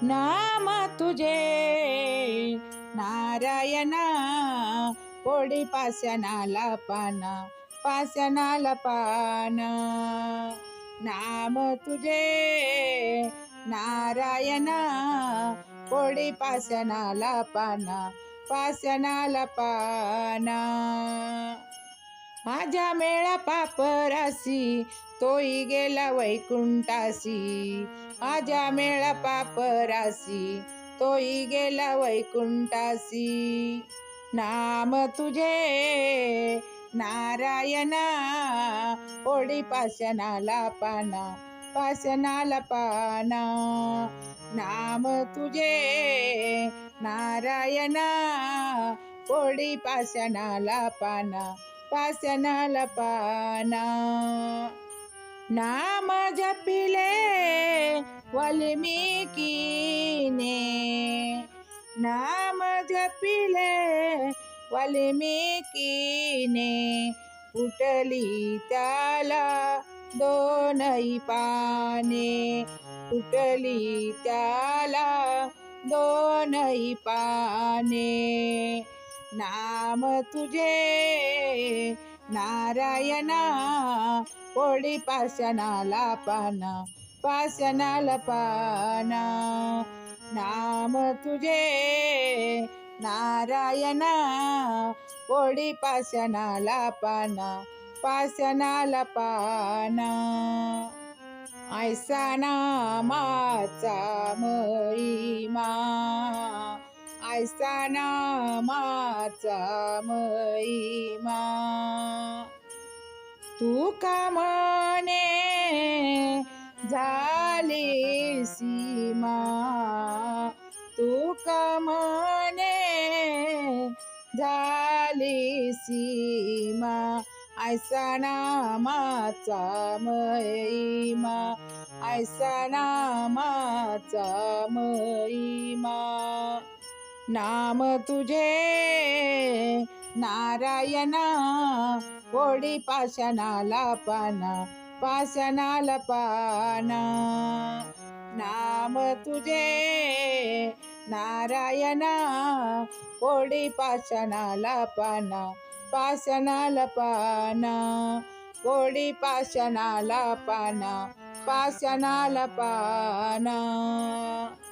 नाम तुझे नारायणा, पोळी पाषाणाला पाना, पाषाणाला पाना. नाम तुझे नारायणा, पोळी पाषाणाला पाना, पाषाणाला पाना. माझ्या मेळा पापरासी, तोही गेला वैकुंठासी. माझ्या मेळा पापरासी, तोही गेला वैकुंठासी. नाम तुझे नारायणा, पोळी पाषाणाला पाना, पाषाणाला पाना. नाम तुझे नारायणा, पोळी पाषाणाला पाना, पाषाणाला पाना. नाम जपिले वाल्मिकीने, नाम जपिले वाल्मिकीने. फुटली त्याला दोनही पाने, फुटली त्याला दोनही पाने. नाम तुझे नारायणा, पोळी पाषाणाला पाना, पाषाणाला पाना. नाम तुझे नारायणा, पोळी पाषाणाला पाना, पाषाणाला पाना. ऐसा नामाचा महिमा, ऐसा नामाचा महिमा. तू का म्हणे झाली सीमा, तू का म्हणे झाली सीमा. ऐसा नामाचा महिमा, ऐसा नामाचा महिमा. नाम तुझे नारायणा, पोळी पाषाणाला पाना, पाषाणाला पाना. नाम तुझे नारायणा, पोळी पाषाणाला पाना, पाषाणाला पाना. पोळी पाषाणाला पाना, पाषाणाला पाना.